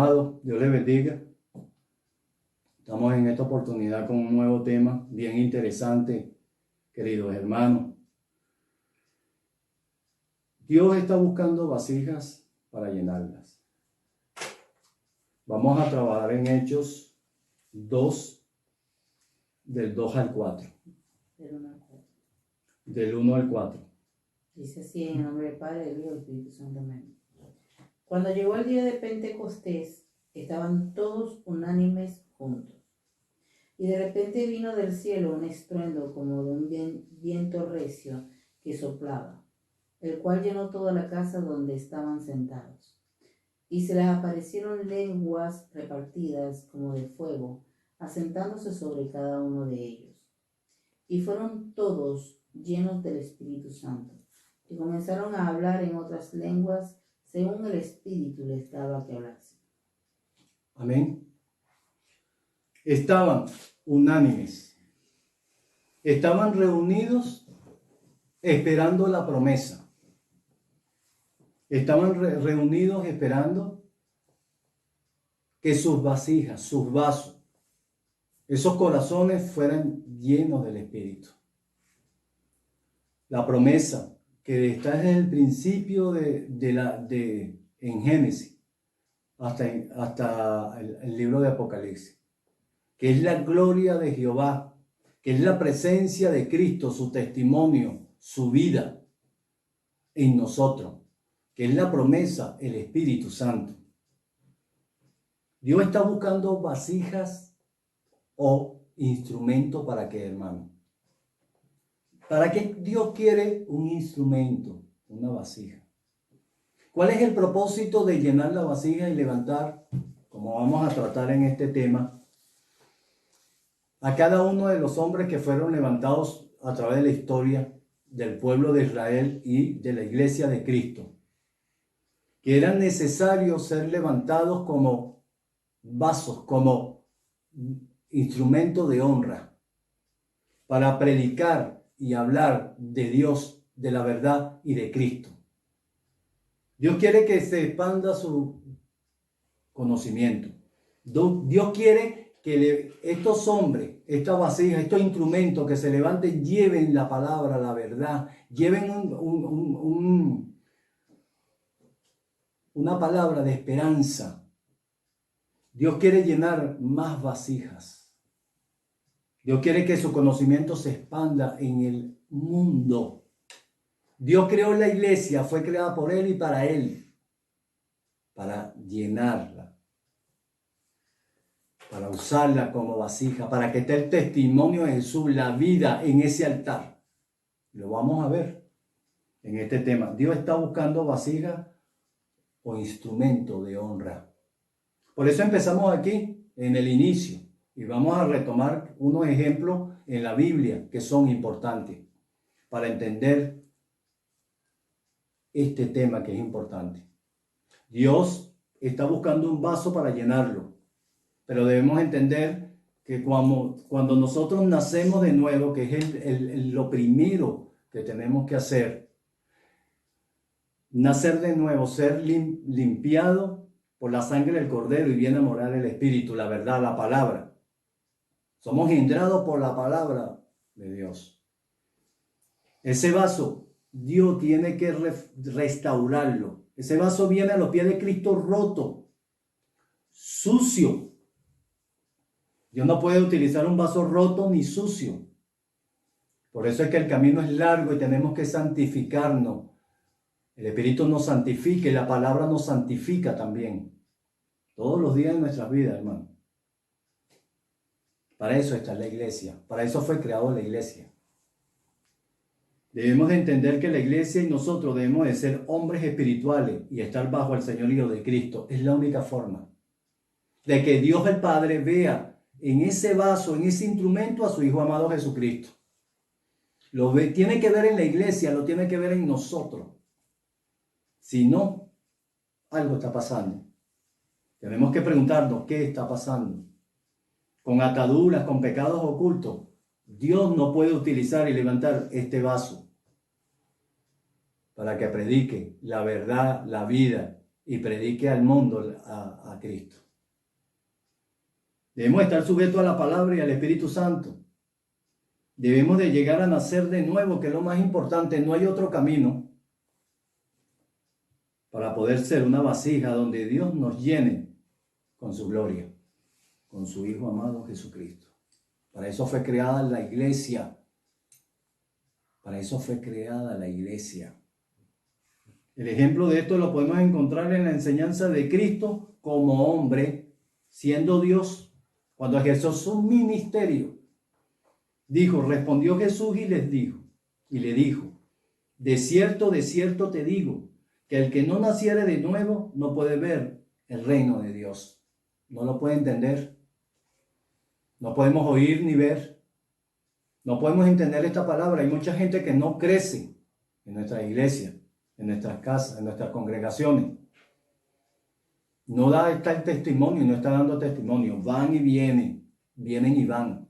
amados, Dios les bendiga. Estamos en esta oportunidad con un nuevo tema bien interesante, queridos hermanos. Dios está buscando vasijas para llenarlas. Vamos a trabajar en Hechos 2, del 2 al 4. Del 1 al 4. Dice así, en el nombre del Padre, del Hijo y del Espíritu Santo. Amén. Cuando llegó el día de Pentecostés, estaban todos unánimes juntos. Y de repente vino del cielo un estruendo como de un viento recio que soplaba, el cual llenó toda la casa donde estaban sentados. Y se les aparecieron lenguas repartidas como de fuego, asentándose sobre cada uno de ellos. Y fueron todos llenos del Espíritu Santo, y comenzaron a hablar en otras lenguas, según el Espíritu les daba que hablasen. Amén. Estaban unánimes. Estaban reunidos esperando la promesa. Estaban reunidos esperando que sus vasijas, sus vasos, esos corazones fueran llenos del Espíritu. La promesa que está desde el principio en Génesis hasta el libro de Apocalipsis, que es la gloria de Jehová, que es la presencia de Cristo, su testimonio, su vida en nosotros, que es la promesa, el Espíritu Santo. Dios está buscando vasijas o instrumentos para qué, hermano. ¿Para qué Dios quiere un instrumento, una vasija? ¿Cuál es el propósito de llenar la vasija y levantar, como vamos a tratar en este tema, a cada uno de los hombres que fueron levantados a través de la historia del pueblo de Israel y de la iglesia de Cristo, que eran necesarios ser levantados como vasos, como instrumento de honra, para predicar y hablar de Dios, de la verdad y de Cristo? Dios quiere que se expanda su conocimiento. Dios quiere que estos hombres, estas vasijas, estos instrumentos que se levanten, lleven la palabra, la verdad, lleven una palabra de esperanza. Dios quiere llenar más vasijas. Dios quiere que su conocimiento se expanda en el mundo. Dios creó la iglesia, fue creada por Él y para Él, para llenarla, para usarla como vasija, para que esté el testimonio de Jesús, la vida en ese altar. Lo vamos a ver en este tema. Dios está buscando vasija o instrumento de honra. Por eso empezamos aquí, en el inicio, y vamos a retomar unos ejemplos en la Biblia que son importantes para entender este tema que es importante. Dios está buscando un vaso para llenarlo, pero debemos entender que cuando nosotros nacemos de nuevo, que es lo primero que tenemos que hacer, nacer de nuevo, ser limpiado por la sangre del Cordero y bien morar el Espíritu, la verdad, la palabra. Somos engendrados por la palabra de Dios. Ese vaso, Dios tiene que restaurarlo. Ese vaso viene a los pies de Cristo roto, sucio. Dios no puede utilizar un vaso roto ni sucio. Por eso es que el camino es largo y tenemos que santificarnos. El Espíritu nos santifica y la palabra nos santifica también. Todos los días de nuestras vidas, hermano. Para eso está la iglesia. Para eso fue creada la iglesia. Debemos de entender que la iglesia y nosotros debemos de ser hombres espirituales y estar bajo el señorío de Cristo. Es la única forma de que Dios el Padre vea en ese vaso, en ese instrumento a su Hijo amado Jesucristo. Tiene que ver en la iglesia, lo tiene que ver en nosotros. Si no, algo está pasando. Tenemos que preguntarnos qué está pasando. Con ataduras, con pecados ocultos, Dios no puede utilizar y levantar este vaso para que predique la verdad, la vida y predique al mundo a Cristo. Debemos estar sujetos a la palabra y al Espíritu Santo. Debemos de llegar a nacer de nuevo, que es lo más importante. No hay otro camino para poder ser una vasija donde Dios nos llene con su gloria, con su Hijo amado Jesucristo. Para eso fue creada la iglesia. Para eso fue creada la iglesia. El ejemplo de esto lo podemos encontrar en la enseñanza de Cristo como hombre, siendo Dios, cuando ejerció su ministerio. Respondió Jesús y le dijo, de cierto te digo, que el que no naciere de nuevo no puede ver el reino de Dios. No lo puede entender. No podemos oír ni ver. No podemos entender esta palabra. Hay mucha gente que no crece en nuestra iglesia, en nuestras casas, en nuestras congregaciones. No da el testimonio, no está dando testimonio. Van y vienen y van,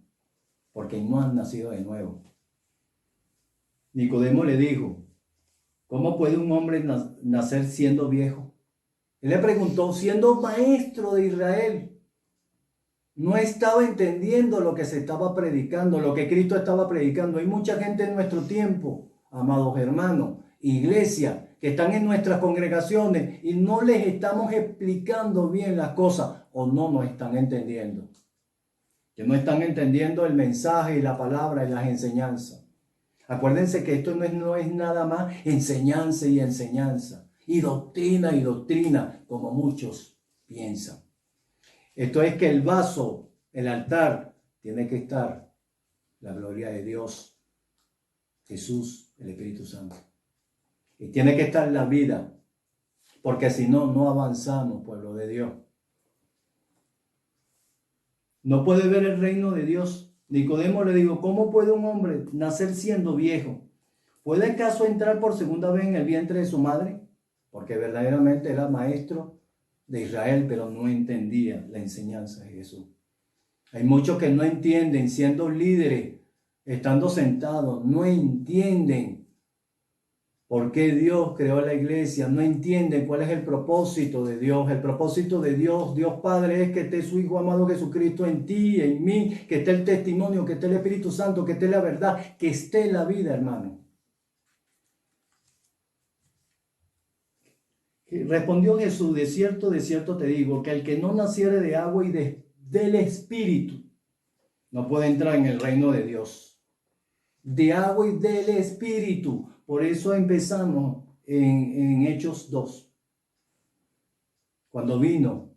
porque no han nacido de nuevo. Nicodemo le dijo, ¿cómo puede un hombre nacer siendo viejo? Él le preguntó, siendo maestro de Israel. No estaba entendiendo lo que se estaba predicando, lo que Cristo estaba predicando. Hay mucha gente en nuestro tiempo, amados hermanos, iglesia, que están en nuestras congregaciones y no les estamos explicando bien las cosas o no nos están entendiendo. Que no están entendiendo el mensaje y la palabra y las enseñanzas. Acuérdense que esto no es nada más enseñanza y enseñanza, y doctrina, como muchos piensan. Esto es que el vaso, el altar, tiene que estar la gloria de Dios, Jesús, el Espíritu Santo. Y tiene que estar la vida, porque si no, no avanzamos, pueblo de Dios. No puede ver el reino de Dios. Nicodemo le dijo, ¿cómo puede un hombre nacer siendo viejo? ¿Puede acaso entrar por segunda vez en el vientre de su madre? Porque verdaderamente era maestro de Israel, pero no entendía la enseñanza de Jesús. Hay muchos que no entienden, siendo líderes, estando sentados, no entienden por qué Dios creó la iglesia, no entienden cuál es el propósito de Dios. El propósito de Dios, Dios Padre, es que esté su Hijo amado Jesucristo en ti, en mí, que esté el testimonio, que esté el Espíritu Santo, que esté la verdad, que esté la vida, hermano. Respondió Jesús, de cierto te digo, que el que no naciere de agua y del Espíritu, no puede entrar en el reino de Dios. De agua y del Espíritu. Por eso empezamos en Hechos 2. Cuando vino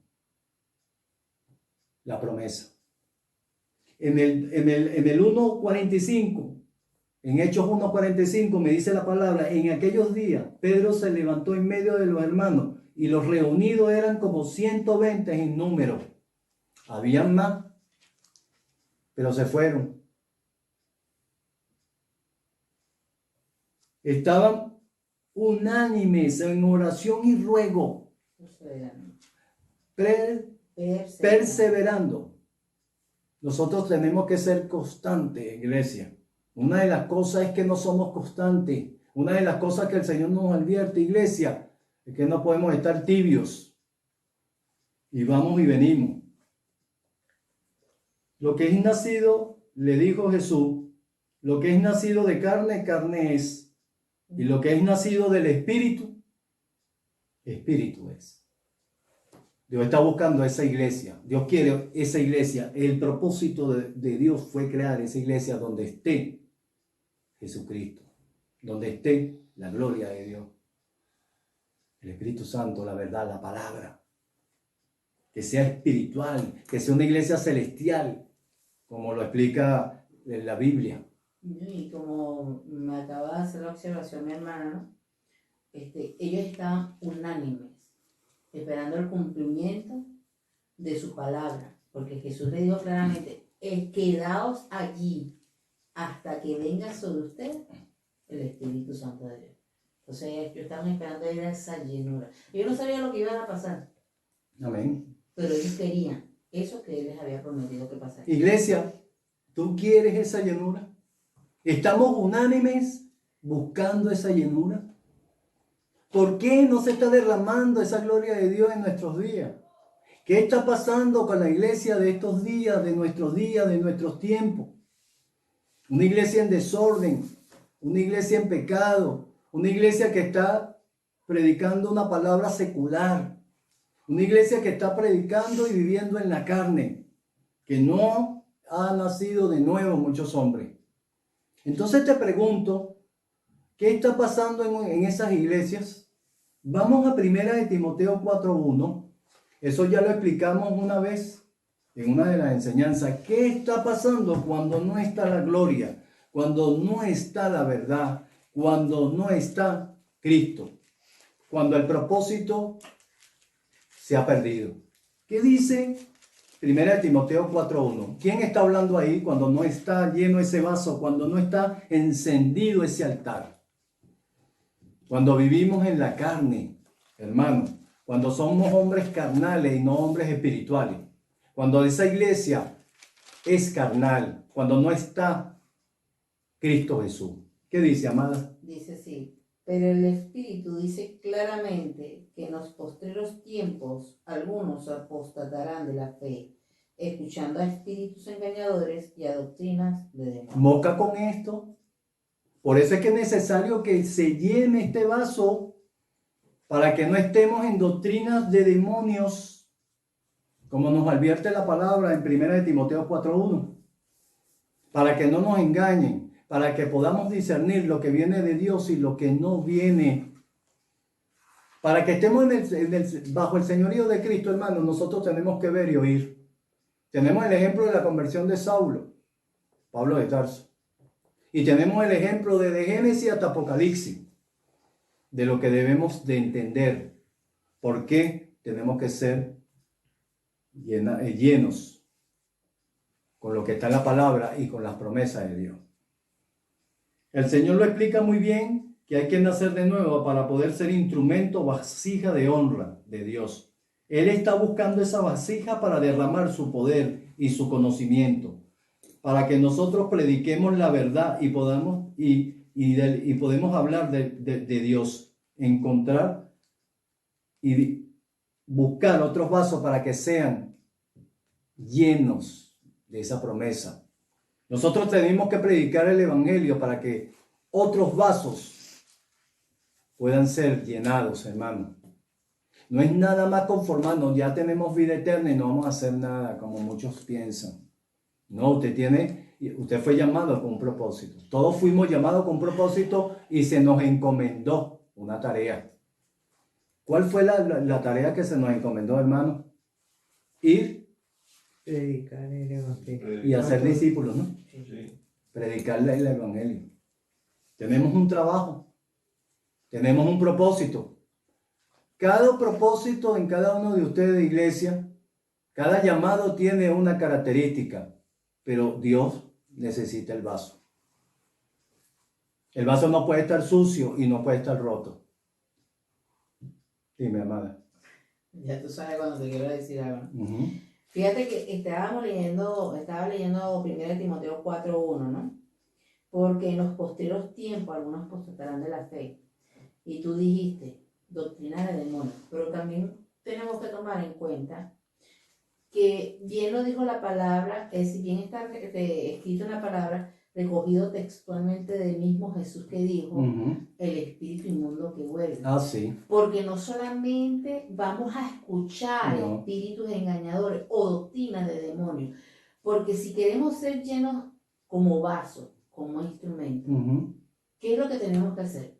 la promesa. En el 1:45. En Hechos 1:45 me dice la palabra, en aquellos días Pedro se levantó en medio de los hermanos y los reunidos eran como 120 en número. Habían más, pero se fueron. Estaban unánimes en oración y ruego, perseverando. Nosotros tenemos que ser constantes, iglesia. Una de las cosas es que no somos constantes. Una de las cosas que el Señor nos advierte, iglesia, es que no podemos estar tibios. Y vamos y venimos. Lo que es nacido, le dijo Jesús, lo que es nacido de carne, carne es. Y lo que es nacido del Espíritu, Espíritu es. Dios está buscando esa iglesia. Dios quiere esa iglesia. El propósito de Dios fue crear esa iglesia donde esté Jesucristo, donde esté la gloria de Dios, el Espíritu Santo, la verdad, la palabra, que sea espiritual, que sea una iglesia celestial, como lo explica la Biblia. Y como me acaba de hacer la observación mi hermana, ¿no? Ellos estaban unánimes, esperando el cumplimiento de su palabra, porque Jesús le dijo claramente, quedaos allí hasta que venga sobre usted el Espíritu Santo de Dios. Entonces ellos estaban esperando ir a esa llenura. Ellos no sabían lo que iba a pasar. Amén. Pero ellos querían eso que Él les había prometido que pasaría. Iglesia, ¿tú quieres esa llenura? ¿Estamos unánimes buscando esa llenura? ¿Por qué no se está derramando esa gloria de Dios en nuestros días? ¿Qué está pasando con la iglesia de estos días, de nuestros tiempos? Una iglesia en desorden, una iglesia en pecado, una iglesia que está predicando una palabra secular, una iglesia que está predicando y viviendo en la carne, que no ha nacido de nuevo muchos hombres. Entonces te pregunto, ¿qué está pasando en esas iglesias? Vamos a 1 de Timoteo 4:1. Eso ya lo explicamos una vez en una de las enseñanzas. ¿Qué está pasando cuando no está la gloria? Cuando no está la verdad, cuando no está Cristo, cuando el propósito se ha perdido. ¿Qué dice 1 Timoteo 4:1? ¿Quién está hablando ahí cuando no está lleno ese vaso, cuando no está encendido ese altar? Cuando vivimos en la carne, hermano, cuando somos hombres carnales y no hombres espirituales, cuando esa iglesia es carnal, cuando no está Cristo Jesús. ¿Qué dice, amada? Dice sí, pero el Espíritu dice claramente que en los postreros tiempos algunos apostatarán de la fe, escuchando a espíritus engañadores y a doctrinas de demonios. Moca con esto. Por eso es que es necesario que se llene este vaso para que no estemos en doctrinas de demonios, como nos advierte la palabra en 1 de Timoteo 4:1. Para que no nos engañen, para que podamos discernir lo que viene de Dios y lo que no viene. Para que estemos bajo el señorío de Cristo, hermano, nosotros tenemos que ver y oír. Tenemos el ejemplo de la conversión de Saulo, Pablo de Tarso. Y tenemos el ejemplo de Génesis hasta Apocalipsis, de lo que debemos de entender. ¿Por qué tenemos que ser llenos con lo que está en la palabra y con las promesas de Dios? El Señor lo explica muy bien, que hay que nacer de nuevo para poder ser instrumento, vasija de honra de Dios. Él está buscando esa vasija para derramar su poder y su conocimiento, para que nosotros prediquemos la verdad y podamos hablar de Dios, encontrar y buscar otros vasos para que sean llenos de esa promesa. Nosotros tenemos que predicar el evangelio para que otros vasos puedan ser llenados, hermano. No es nada más conformarnos, ya tenemos vida eterna y no vamos a hacer nada como muchos piensan. No, usted fue llamado con un propósito. Todos fuimos llamados con un propósito y se nos encomendó una tarea. ¿Cuál fue la tarea que se nos encomendó, hermano? Ir, predicar el evangelio y hacer discípulos, ¿no? Sí. Predicarle el evangelio. Tenemos un trabajo, tenemos un propósito. Cada propósito en cada uno de ustedes de iglesia, cada llamado tiene una característica, pero Dios necesita el vaso. El vaso no puede estar sucio y no puede estar roto. Dime, amada. Ya tú sabes cuando te quiero decir algo. Uh-huh. Fíjate que estaba leyendo 1 Timoteo 4:1, ¿no? Porque en los postreros tiempos algunos apostatarán de la fe. Y tú dijiste, doctrina de demonios. Pero también tenemos que tomar en cuenta que bien lo dijo la palabra, si bien está escrito en la palabra, recogido textualmente del mismo Jesús que dijo, Uh-huh. el espíritu inmundo que vuelve. Ah, sí. Porque no solamente vamos a escuchar No. espíritus engañadores o doctrinas de demonios, porque si queremos ser llenos como vaso, como instrumento, Uh-huh. ¿qué es lo que tenemos que hacer?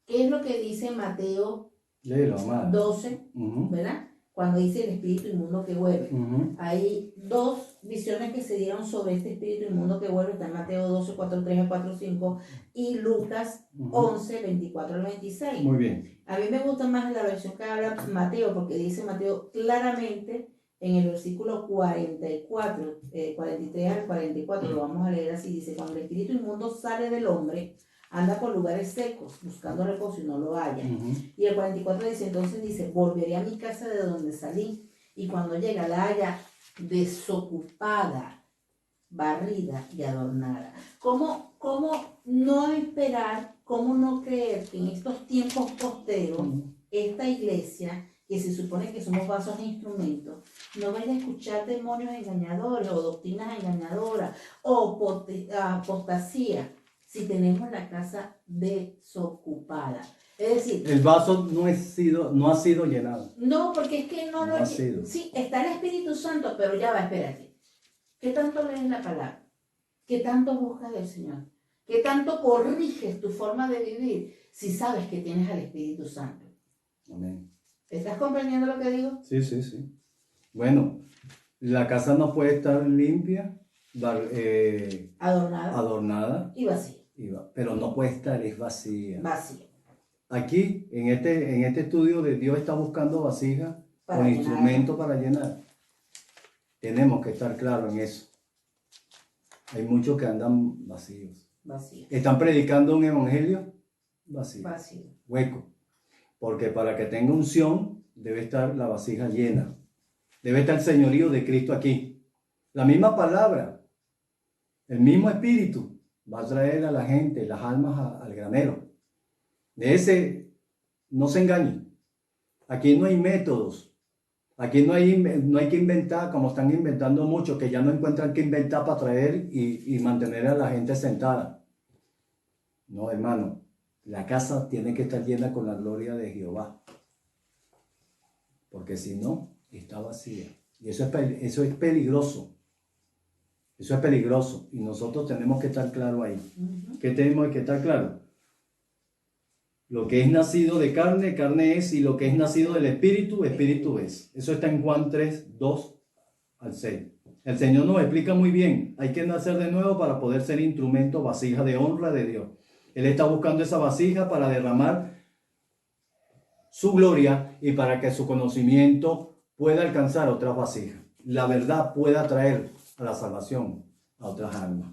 ¿Qué es lo que dice Mateo Léelo, amada. 12, Uh-huh. ¿verdad? Cuando dice el espíritu inmundo que vuelve. Uh-huh. Hay dos visiones que se dieron sobre este espíritu inmundo que vuelve, está en Mateo 12, 4:3 a 4:5 y Lucas Uh-huh. 11, 24 al 26. Muy bien. A mí me gusta más la versión que habla Mateo, porque dice Mateo claramente en el versículo 44, 43 al 44, lo vamos a leer así, dice, cuando el espíritu inmundo sale del hombre, anda por lugares secos, buscando reposo y no lo halla. Uh-huh. Y el 44 dice, entonces dice, volveré a mi casa de donde salí, y cuando llega la haya desocupada, barrida y adornada. ¿Cómo no esperar ¿cómo no creer que en estos tiempos posteros, esta iglesia, que se supone que somos vasos e instrumentos, no vaya a escuchar demonios engañadores o doctrinas engañadoras o apostasía si tenemos la casa desocupada? Es decir, El vaso no ha sido llenado. no, porque es que no No ha sido. Sí, está el Espíritu Santo, pero ya va, espérate. ¿Qué tanto lees la palabra? ¿Qué tanto buscas del Señor? ¿Qué tanto corriges tu forma de vivir si sabes que tienes al Espíritu Santo? Amén. ¿Estás comprendiendo lo que digo? Sí, sí, sí. Bueno, la casa no puede estar limpia, Adornada adornada, y vacía. pero no puede estar, es vacía. Vacía. Aquí, en este estudio de Dios está buscando vasijas Para con llenar. instrumentos para llenar. Tenemos que estar claros en eso. Hay muchos que andan vacíos. Vacía. Están predicando un evangelio vacío, Vacío. hueco. Porque para que tenga unción, debe estar la vasija llena. Debe estar el señorío de Cristo aquí. La misma palabra, el mismo espíritu va a traer a la gente, las almas al granero. De ese, no se engañen. Aquí no hay métodos. Aquí no hay que inventar, como están inventando muchos, que ya no encuentran qué inventar para traer y mantener a la gente sentada. No, hermano. La casa tiene que estar llena con la gloria de Jehová. Porque si no, está vacía. Y eso es peligroso. Eso es peligroso. Y nosotros tenemos que estar claros ahí. ¿Qué tenemos que estar claros? Lo que es nacido de carne, carne es. Y lo que es nacido del espíritu, espíritu es. Eso está en Juan 3, 2 al 6. El Señor nos explica muy bien. Hay que nacer de nuevo para poder ser instrumento, vasija de honra de Dios. Él está buscando esa vasija para derramar su gloria y para que su conocimiento pueda alcanzar otras vasijas. La verdad pueda traer a la salvación a otras almas.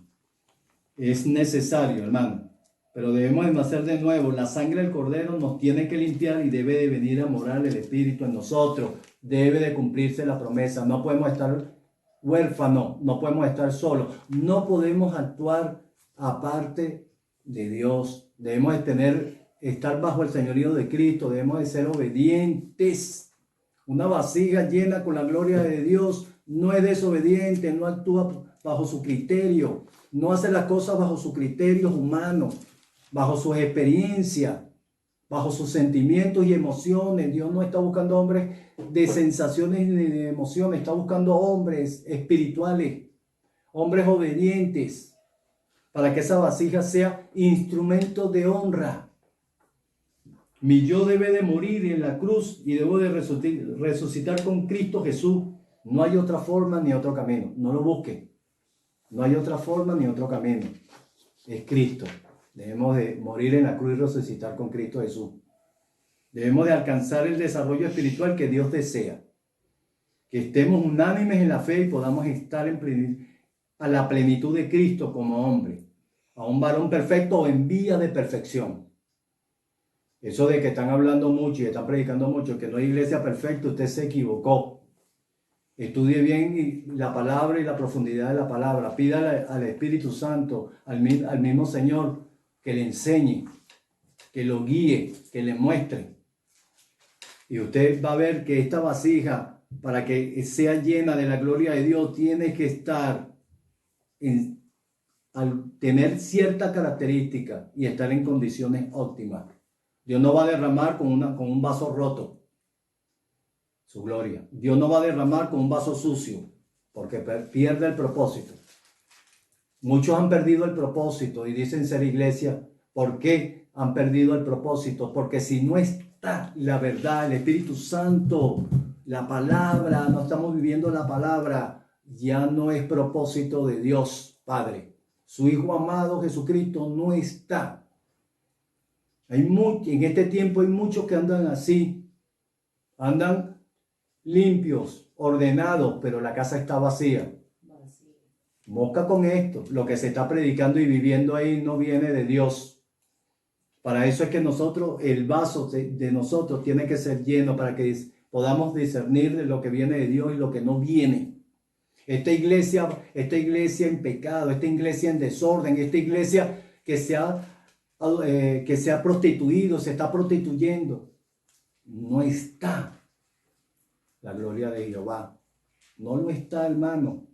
Es necesario, hermano, pero debemos de nacer de nuevo. La sangre del Cordero nos tiene que limpiar y debe de venir a morar el Espíritu en nosotros. Debe de cumplirse la promesa. No podemos estar huérfanos, no podemos estar solos, no podemos actuar aparte de Dios. Debemos de estar bajo el señorío de Cristo, debemos de ser obedientes. Una vasija llena con la gloria de Dios no es desobediente, no actúa bajo su criterio, no hace las cosas bajo sus criterios humanos, bajo sus experiencias, bajo sus sentimientos y emociones. Dios no está buscando hombres de sensaciones ni de emociones, está buscando hombres espirituales, hombres obedientes, para que esa vasija sea instrumento de honra. Mi yo debe de morir en la cruz y debo de resucitar con Cristo Jesús. No hay otra forma ni otro camino. No lo busquen. No hay otra forma ni otro camino. Es Cristo. Debemos de morir en la cruz y resucitar con Cristo Jesús. Debemos de alcanzar el desarrollo espiritual que Dios desea. Que estemos unánimes en la fe y podamos estar a la plenitud de Cristo como hombre. A un varón perfecto o en vía de perfección. Eso de que están hablando mucho y están predicando mucho, que no hay iglesia perfecta, usted se equivocó. Estudie bien la palabra y la profundidad de la palabra. Pídale al Espíritu Santo, al mismo Señor, que le enseñe, que lo guíe, que le muestre. Y usted va a ver que esta vasija, para que sea llena de la gloria de Dios, tiene que estar al tener cierta característica y estar en condiciones óptimas. Dios no va a derramar con un vaso roto su gloria. Dios no va a derramar con un vaso sucio, porque pierde el propósito. Muchos han perdido el propósito y dicen ser iglesia. ¿Por qué han perdido el propósito? Porque si no está la verdad, el Espíritu Santo, la palabra, no estamos viviendo la palabra, ya no es propósito de Dios Padre. Su Hijo amado Jesucristo no está. En este tiempo hay muchos que andan así, andan limpios, ordenados, pero la casa está vacía. Mosca con esto. Lo que se está predicando y viviendo ahí no viene de Dios. Para eso es que nosotros, el vaso de nosotros tiene que ser lleno para que podamos discernir de lo que viene de Dios y lo que no viene. Esta iglesia en pecado, esta iglesia en desorden, esta iglesia que se ha que se ha prostituido, se está prostituyendo. No está la gloria de Jehová. No lo está, hermano.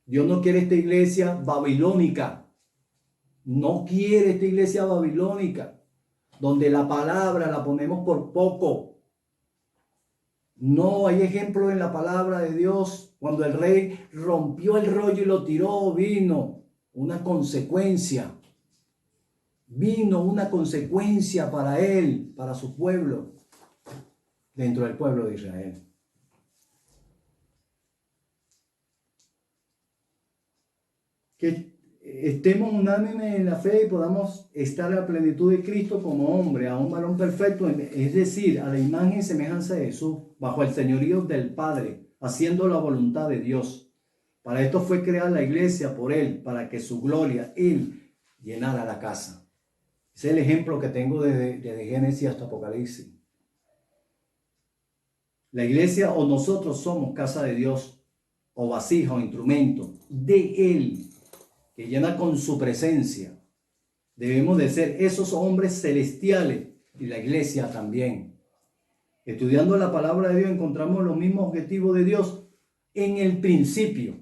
Dios no quiere esta iglesia babilónica. No quiere esta iglesia babilónica, donde la palabra la ponemos por poco. No, hay ejemplos en la palabra de Dios. Cuando el rey rompió el rollo y lo tiró, vino una consecuencia. Vino una consecuencia para él, para su pueblo, dentro del pueblo de Israel. Que estemos unánimes en la fe y podamos estar a la plenitud de Cristo como hombre, a un varón perfecto, es decir, a la imagen y semejanza de Jesús, bajo el señorío del Padre, haciendo la voluntad de Dios. Para esto fue creada la iglesia por Él, para que su gloria, Él, llenara la casa. Ese es el ejemplo que tengo desde Génesis hasta Apocalipsis. La iglesia o nosotros somos casa de Dios, o vasija o instrumento de Él, que llena con su presencia. Debemos de ser esos hombres celestiales y la iglesia también. Estudiando la palabra de Dios encontramos los mismos objetivos de Dios en el principio,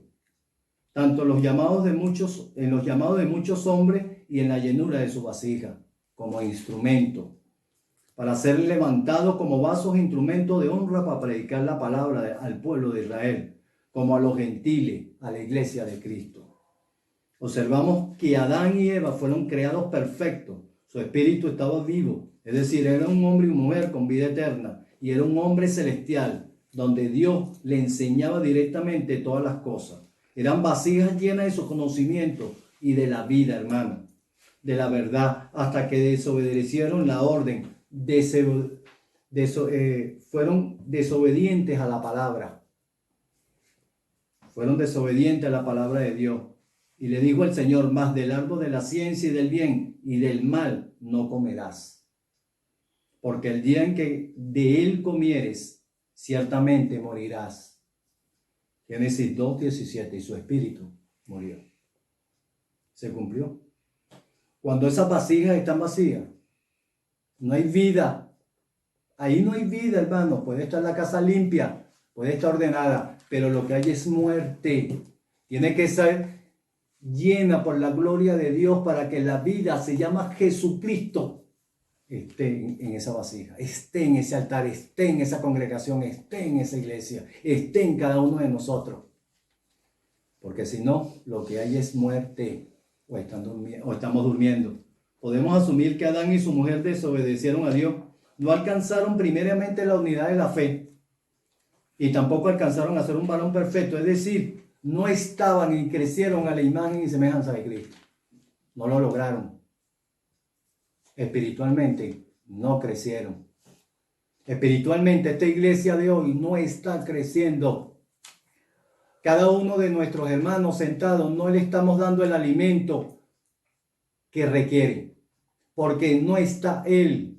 tanto en los llamados de muchos hombres y en la llenura de su vasija, como instrumento, para ser levantado como vasos e instrumentos de honra para predicar la palabra al pueblo de Israel, como a los gentiles, a la iglesia de Cristo. Observamos que Adán y Eva fueron creados perfectos, su espíritu estaba vivo, es decir, era un hombre y una mujer con vida eterna, y era un hombre celestial, donde Dios le enseñaba directamente todas las cosas. Eran vasijas llenas de su conocimiento y de la vida, hermano, de la verdad, hasta que desobedecieron la orden, fueron desobedientes a la palabra. Fueron desobedientes a la palabra de Dios. Y le dijo el Señor: más del árbol de la ciencia y del bien y del mal no comerás, porque el día en que de él comieres, ciertamente morirás. Génesis 2:17, y su espíritu murió. Se cumplió. Cuando esas vasijas están vacías, no hay vida. Ahí no hay vida, hermano. Puede estar la casa limpia, puede estar ordenada, pero lo que hay es muerte. Tiene que ser llena por la gloria de Dios para que la vida se llama Jesucristo esté en esa vasija, esté en ese altar, esté en esa congregación, esté en esa iglesia, esté en cada uno de nosotros. Porque si no, lo que hay es muerte, o estamos durmiendo. Podemos asumir que Adán y su mujer desobedecieron a Dios. No alcanzaron primeramente la unidad de la fe y tampoco alcanzaron a ser un varón perfecto, es decir, no estaban y crecieron a la imagen y semejanza de Cristo. No lo lograron. Espiritualmente no crecieron. Espiritualmente esta iglesia de hoy no está creciendo. Cada uno de nuestros hermanos sentados no le estamos dando el alimento que requiere, porque no está Él.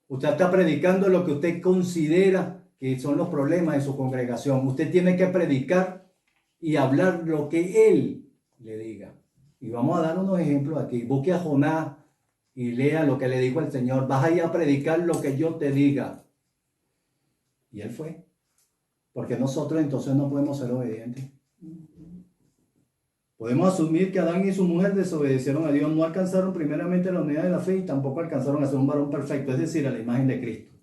Usted está predicando lo que usted considera que son los problemas de su congregación. Usted tiene que predicar y hablar lo que Él le diga. Y vamos a dar unos ejemplos aquí. Busque a Jonás y lea lo que le dijo el Señor. Vas a ir a predicar lo que yo te diga. Y él fue. Porque nosotros entonces no podemos ser obedientes. Podemos asumir que Adán y su mujer desobedecieron a Dios. No alcanzaron primeramente la unidad de la fe y tampoco alcanzaron a ser un varón perfecto, es decir, a la imagen de Cristo.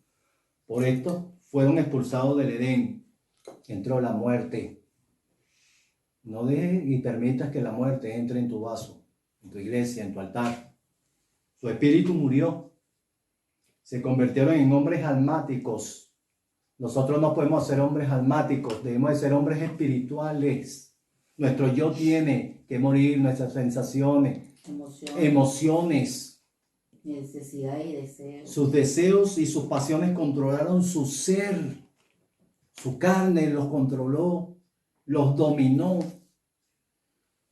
Por esto fueron expulsados del Edén. Entró la muerte. No dejes y permitas que la muerte entre en tu vaso, en tu iglesia, en tu altar. Su espíritu murió. Se convirtieron en hombres almáticos. Nosotros no podemos ser hombres almáticos, debemos de ser hombres espirituales. Nuestro yo tiene que morir, nuestras sensaciones, emociones, necesidades y deseos. Sus deseos y sus pasiones controlaron su ser. Su carne los controló, los dominó.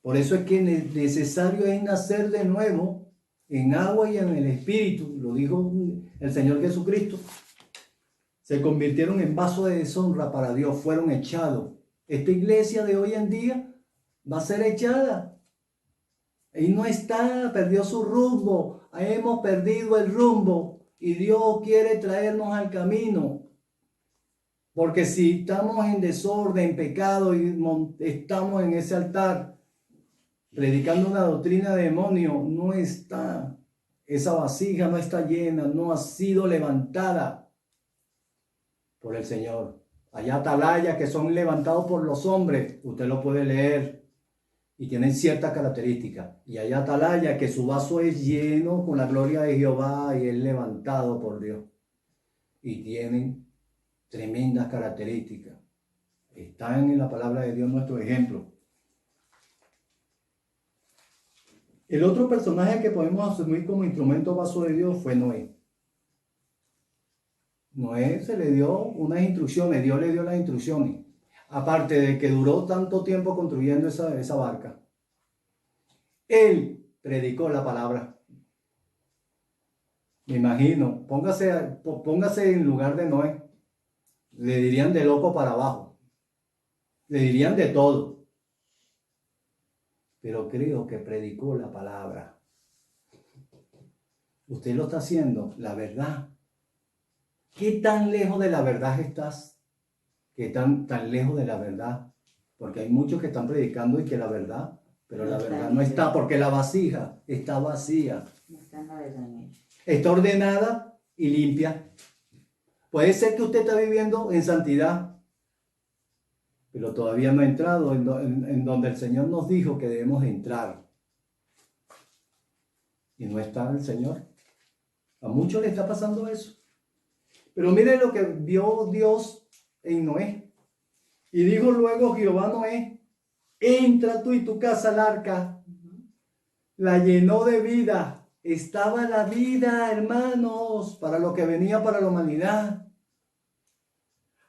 Por eso es que necesario es nacer de nuevo en agua y en el espíritu. Lo dijo el Señor Jesucristo. Se convirtieron en vasos de deshonra para Dios, fueron echados. Esta iglesia de hoy en día va a ser echada. Y no está, perdió su rumbo. Hemos perdido el rumbo. Y Dios quiere traernos al camino. Porque si estamos en desorden, en pecado y estamos en ese altar predicando una doctrina de demonio, no está, esa vasija no está llena, no ha sido levantada por el Señor. Hay atalayas que son levantados por los hombres, usted lo puede leer, y tienen ciertas características. Y hay atalayas que su vaso es lleno con la gloria de Jehová y es levantado por Dios. Y tienen tremendas características. Están en la palabra de Dios nuestro ejemplo. El otro personaje que podemos asumir como instrumento vaso de Dios fue Noé. Noé se le dio unas instrucciones, Dios le dio las instrucciones. Aparte de que duró tanto tiempo construyendo esa barca, él predicó la palabra. Me imagino, póngase en lugar de Noé. Le dirían de loco para abajo. Le dirían de todo. Pero creo que predicó la palabra. Usted lo está haciendo, la verdad. ¿Qué tan lejos de la verdad estás? ¿Qué tan lejos de la verdad? Porque hay muchos que están predicando y que la verdad, pero la verdad no está, porque la vasija está vacía. No está en la verdad en ellos. Está ordenada y limpia. Puede ser que usted está viviendo en santidad, pero todavía no ha entrado en donde el Señor nos dijo que debemos entrar. Y no está el Señor. A muchos le está pasando eso. Pero mire lo que vio Dios en Noé. Y dijo luego Jehová a Noé: entra tú y tu casa al arca. La llenó de vida. Estaba la vida, hermanos, para lo que venía para la humanidad.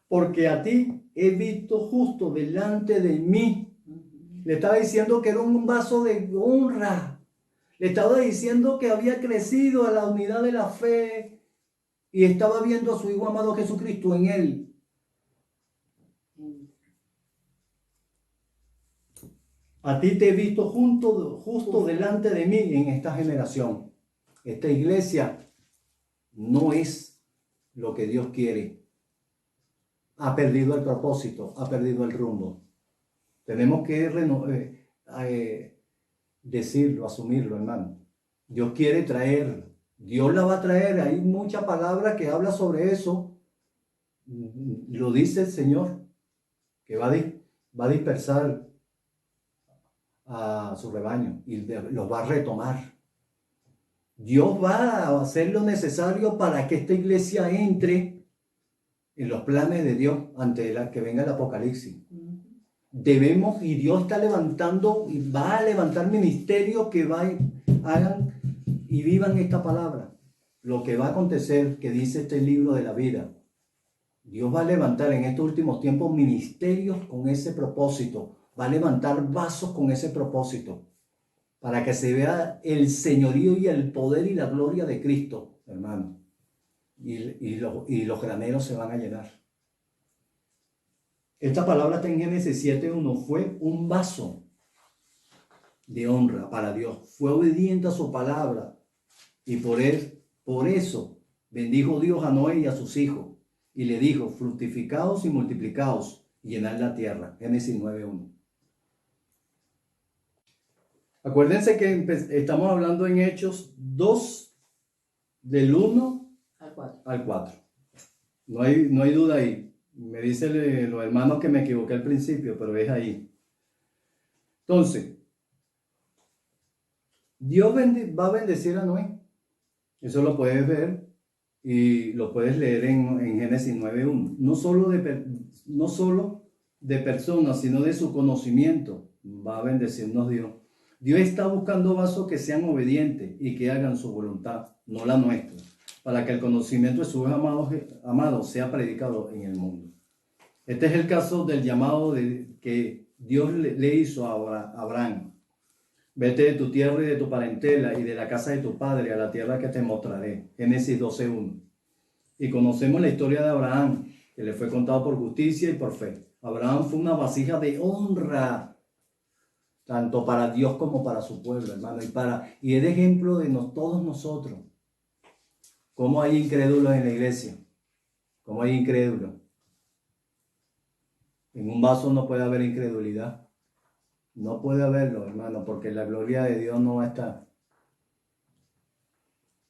Porque a ti he visto justo delante de mí. Le estaba diciendo que era un vaso de honra. Le estaba diciendo que había crecido a la unidad de la fe y estaba viendo a su Hijo amado Jesucristo en él. A ti te he visto justo delante de mí en esta generación. Esta iglesia no es lo que Dios quiere. Ha perdido el propósito, ha perdido el rumbo. Tenemos que decirlo, asumirlo, hermano. Dios quiere traer, Dios la va a traer. Hay mucha palabra que habla sobre eso. Lo dice el Señor, que va a dispersar a su rebaño y los va a retomar. Dios va a hacer lo necesario para que esta iglesia entre en los planes de Dios antes de que venga el Apocalipsis. Debemos, y Dios está levantando y va a levantar ministerios que hagan y vivan esta palabra. Lo que va a acontecer, que dice este libro de la vida. Dios va a levantar en estos últimos tiempos ministerios con ese propósito. Va a levantar vasos con ese propósito. Para que se vea el señorío y el poder y la gloria de Cristo, hermano. Y los graneros se van a llenar. Esta palabra está en Génesis 7:1. Fue un vaso de honra para Dios. Fue obediente a su palabra. Y por eso bendijo Dios a Noé y a sus hijos. Y le dijo: fructificaos y multiplicaos y llenad la tierra. Génesis 9:1. Acuérdense que estamos hablando en Hechos 2, del 1 al 4. No hay duda ahí. Me dicen los hermanos que me equivoqué al principio, pero es ahí. Entonces, Dios va a bendecir a Noé. Eso lo puedes ver y lo puedes leer en Génesis 9:1. No solo de personas, sino de su conocimiento va a bendecirnos Dios. Dios está buscando vasos que sean obedientes y que hagan su voluntad, no la nuestra, para que el conocimiento de sus amados sea predicado en el mundo. Este es el caso del llamado que Dios le hizo a Abraham. Vete de tu tierra y de tu parentela y de la casa de tu padre a la tierra que te mostraré. Génesis 12:1. Y conocemos la historia de Abraham, que le fue contado por justicia y por fe. Abraham fue una vasija de honra. tanto para Dios como para su pueblo, hermano, y es de ejemplo de todos nosotros. ¿Cómo hay incrédulos en la iglesia? ¿Cómo hay incrédulos? En un vaso no puede haber incredulidad. No puede haberlo, hermano, porque la gloria de Dios no va a estar.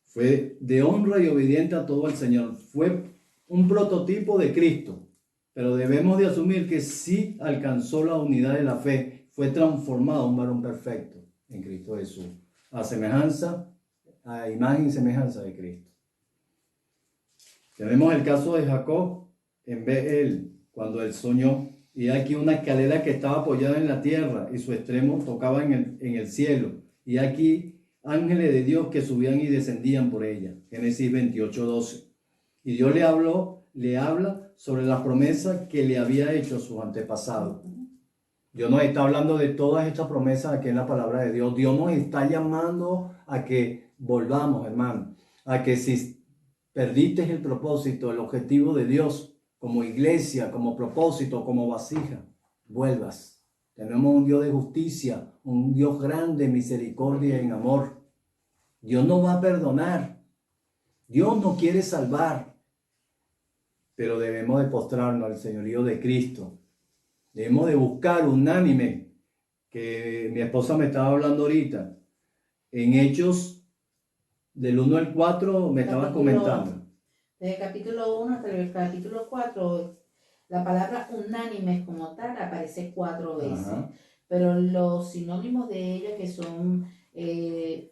Fue de honra y obediente a todo el Señor. Fue un prototipo de Cristo, pero debemos de asumir que sí alcanzó la unidad de la fe. Fue transformado un varón perfecto en Cristo Jesús, a semejanza, a imagen y semejanza de Cristo. Tenemos el caso de Jacob en Betel, cuando él soñó, y aquí una escalera que estaba apoyada en la tierra y su extremo tocaba en el cielo, y aquí ángeles de Dios que subían y descendían por ella. Génesis 28:12. Y Dios le habla sobre las promesas que le había hecho a sus antepasados. Dios nos está hablando de todas estas promesas aquí en la palabra de Dios. Dios nos está llamando a que volvamos, hermano, a que si perdiste el propósito, el objetivo de Dios como iglesia, como propósito, como vasija, vuelvas. Tenemos un Dios de justicia, un Dios grande, misericordia y en amor. Dios no va a perdonar. Dios no quiere salvar. Pero debemos de postrarnos al señorío de Cristo. Debemos de buscar unánime, que mi esposa me estaba hablando ahorita. En Hechos del 1 al 4 me estabas comentando. Desde el capítulo 1 hasta el capítulo 4, la palabra unánime como tal aparece 4 veces. Ajá. Pero los sinónimos de ella, que son, que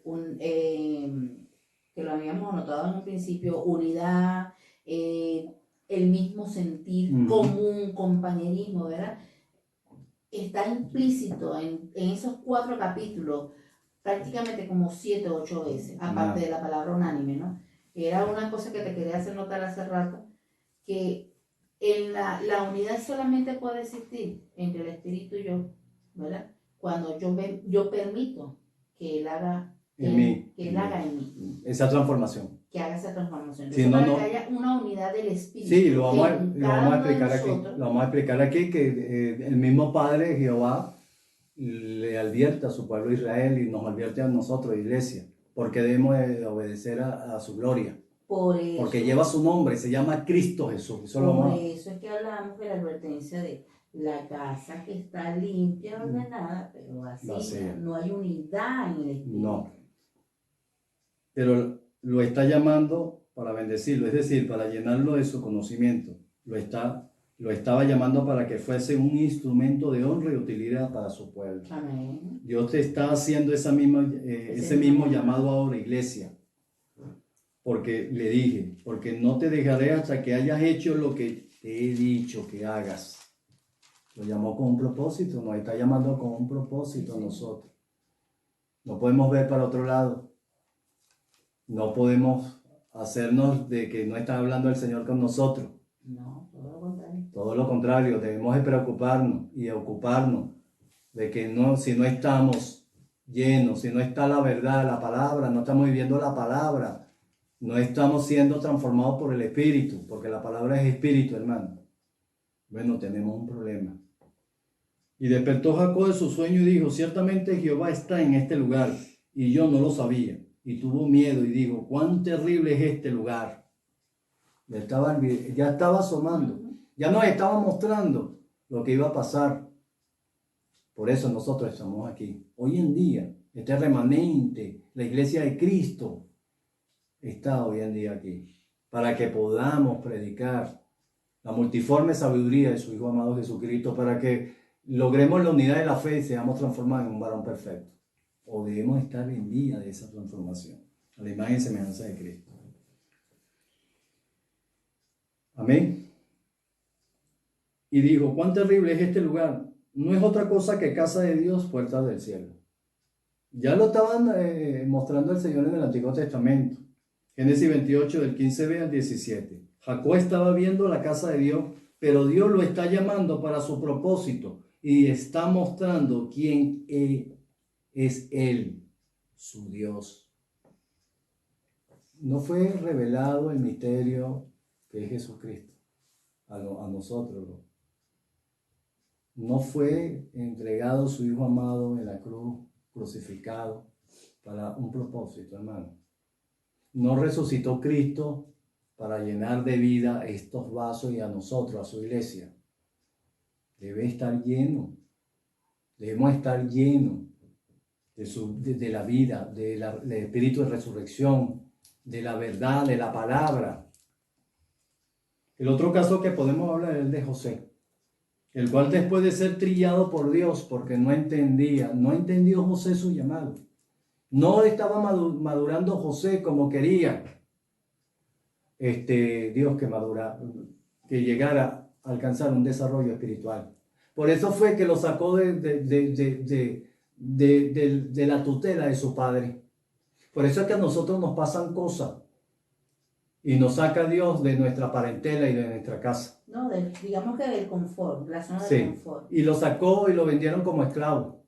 lo habíamos anotado en un principio, unidad, el mismo sentir, común, compañerismo, ¿verdad? Está implícito en esos 4 capítulos prácticamente como 7 o 8 veces, aparte de la palabra unánime, ¿no? Era una cosa que te quería hacer notar hace rato, que en la unidad solamente puede existir entre el Espíritu y yo, ¿verdad? Cuando yo permito que Él haga en mí. Esa transformación. Que haga esa transformación. Sí, para que haya una unidad del Espíritu. Sí, lo vamos a explicar aquí. Lo vamos a explicar aquí que el mismo Padre Jehová le advierte a su pueblo Israel y nos advierte a nosotros, iglesia, porque debemos de obedecer a su gloria. Porque lleva su nombre, se llama Cristo Jesús. Eso es que hablamos de la advertencia de la casa que está limpia, ordenada, pero vacía. No hay unidad en el Espíritu. No. Pero lo está llamando para bendecirlo, es decir, para llenarlo de su conocimiento. Lo estaba llamando para que fuese un instrumento de honra y utilidad para su pueblo. Amén. Dios te está haciendo ese mismo llamado ahora, iglesia. Porque le dije, porque no te dejaré hasta que hayas hecho lo que te he dicho que hagas. Lo llamó con un propósito, nos está llamando con un propósito a nosotros. No podemos ver para otro lado. No podemos hacernos de que no está hablando el Señor con nosotros. No, todo lo contrario. Todo lo contrario, debemos de preocuparnos y ocuparnos de que si no estamos llenos, si no está la verdad, la palabra, no estamos viviendo la palabra, no estamos siendo transformados por el Espíritu, porque la palabra es Espíritu, hermano. Bueno, tenemos un problema. Y despertó Jacob de su sueño y dijo, ciertamente Jehová está en este lugar, y yo no lo sabía. Y tuvo miedo y dijo, cuán terrible es este lugar. Ya estaba asomando, ya nos estaba mostrando lo que iba a pasar. Por eso nosotros estamos aquí. Hoy en día, este remanente, la iglesia de Cristo, está hoy en día aquí, para que podamos predicar la multiforme sabiduría de su Hijo amado Jesucristo, para que logremos la unidad de la fe y seamos transformados en un varón perfecto. O debemos estar en vía de esa transformación, a la imagen y semejanza de Cristo. Amén. Y dijo, cuán terrible es este lugar. No es otra cosa que casa de Dios, puertas del cielo. Ya lo estaban mostrando el Señor en el Antiguo Testamento. Génesis 28, del 15b al 17. Jacob estaba viendo la casa de Dios, pero Dios lo está llamando para su propósito y está mostrando quién es Él, su Dios. No fue revelado el misterio que es Jesucristo a nosotros. no fue entregado su Hijo amado en la cruz, crucificado, para un propósito, hermano. No resucitó Cristo para llenar de vida estos vasos y a nosotros, a su iglesia. Debe estar lleno. Debemos estar llenos de la vida, del espíritu de resurrección, de la verdad, de la palabra. El otro caso que podemos hablar es el de José, el cual después de ser trillado por Dios, porque no entendió José su llamado. No estaba madurando José como quería Dios que llegara a alcanzar un desarrollo espiritual. Por eso fue que lo sacó de la tutela de su padre. Por eso es que a nosotros nos pasan cosas y nos saca Dios de nuestra parentela y de nuestra casa. No, digamos que del confort, la zona Sí, del confort. y lo sacó y lo vendieron como esclavo.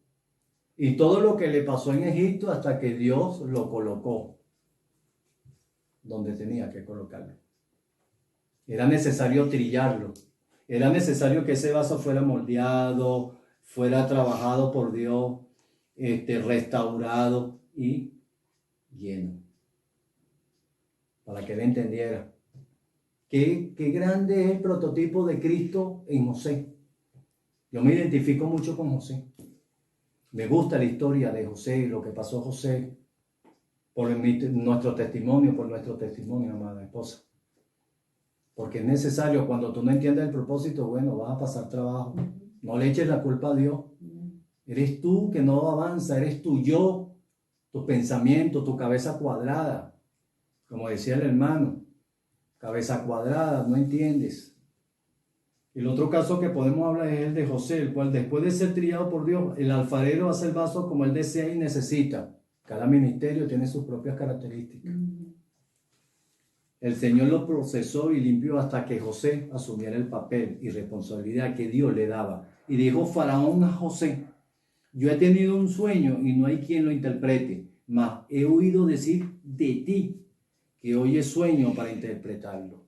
Y todo lo que le pasó en Egipto hasta que Dios lo colocó donde tenía que colocarlo. Era necesario trillarlo. Era necesario que ese vaso fuera moldeado, fuera trabajado por Dios, restaurado y lleno. Para que él entendiera. Qué grande es el prototipo de Cristo en José. Yo me identifico mucho con José. Me gusta la historia de José y lo que pasó a José por nuestro testimonio, amada esposa. Porque es necesario, cuando tú no entiendes el propósito, bueno, vas a pasar trabajo. No le eches la culpa a Dios. Eres tú que no avanza, eres tu yo, tu pensamiento, tu cabeza cuadrada. Como decía el hermano, cabeza cuadrada, no entiendes. El otro caso que podemos hablar es el de José, el cual después de ser trillado por Dios, el alfarero hace el vaso como él desea y necesita. Cada ministerio tiene sus propias características. El Señor lo procesó y limpió hasta que José asumiera el papel y responsabilidad que Dios le daba. Y dijo Faraón a José: yo he tenido un sueño y no hay quien lo interprete, mas he oído decir de ti que hoy es sueño para interpretarlo.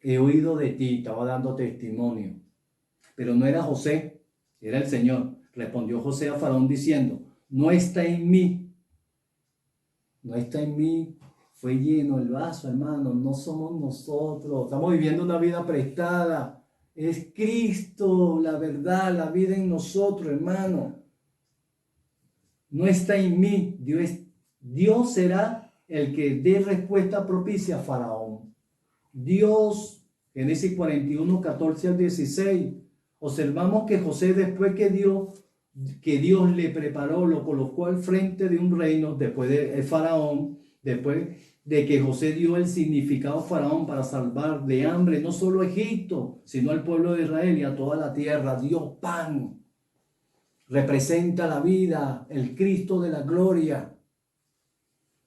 He oído de ti, estaba dando testimonio. Pero no era José, era el Señor. Respondió José a Faraón diciendo: no está en mí. No está en mí. Fue lleno el vaso, hermano. No somos nosotros. Estamos viviendo una vida prestada. Es Cristo, la verdad, la vida en nosotros, hermano. No está en mí. Dios será el que dé respuesta propicia a Faraón. Dios, Génesis 41, 14 al 16. Observamos que José, después que Dios le preparó, lo colocó al frente de un reino, después de Faraón, después de que José dio el significado a Faraón para salvar de hambre no solo a Egipto, sino al pueblo de Israel y a toda la tierra. Dio pan. Representa la vida, el Cristo de la gloria.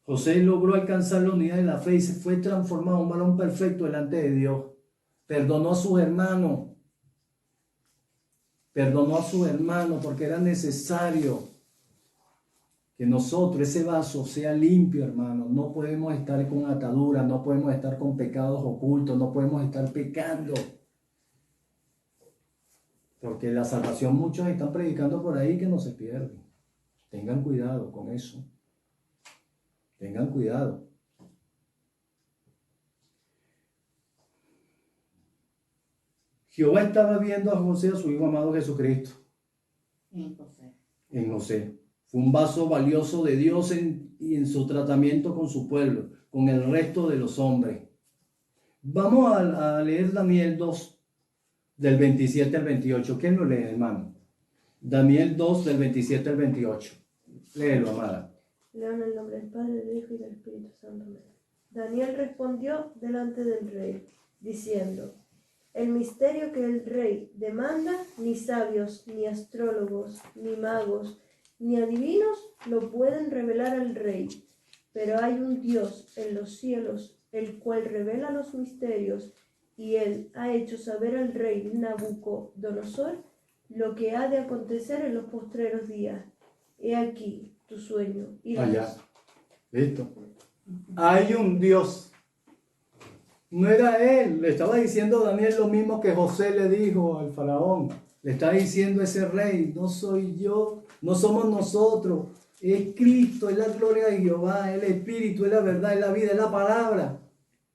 José logró alcanzar la unidad de la fe y se fue transformado en un varón perfecto delante de Dios. Perdonó a sus hermanos. Perdonó a sus hermanos porque era necesario que nosotros, ese vaso, sea limpio, hermano. No podemos estar con ataduras, no podemos estar con pecados ocultos, no podemos estar pecando. Porque la salvación muchos están predicando por ahí que no se pierden. Tengan cuidado con eso. Tengan cuidado. Jehová estaba viendo a José, a su hijo amado Jesucristo. En José. Fue un vaso valioso de Dios en su tratamiento con su pueblo, con el resto de los hombres. Vamos a leer Daniel 2, del 27 al 28. ¿Quién lo lee, hermano? Daniel 2, del 27 al 28. Léelo, amada. Leo en el nombre del Padre, del Hijo y del Espíritu Santo. Amén. Daniel respondió delante del rey, diciendo: el misterio que el rey demanda, ni sabios, ni astrólogos, ni magos, ni adivinos lo pueden revelar al rey. Pero hay un Dios en los cielos, el cual revela los misterios, y él ha hecho saber al rey Nabucodonosor lo que ha de acontecer en los postreros días. He aquí tu sueño y la Allá. Listo. Hay un Dios. No era él. Le estaba diciendo Daniel lo mismo que José le dijo al faraón. Le está diciendo ese rey, no soy yo, no somos nosotros, es Cristo, es la gloria de Jehová, es el Espíritu, es la verdad, es la vida, es la palabra.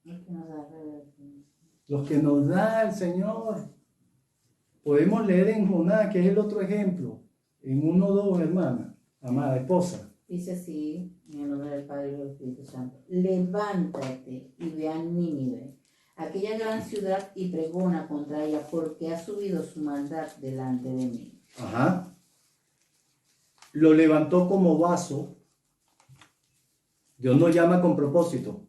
Es que nos da revelación. Los que nos da el Señor. Podemos leer en Jonás, que es el otro ejemplo, en 1:2, hermana, amada esposa. Dice así, en el nombre del Padre y del Espíritu Santo. Levántate y ve a Nínive, aquella gran ciudad, y pregona contra ella, porque ha subido su maldad delante de mí. Ajá. Lo levantó como vaso. Dios nos llama con propósito.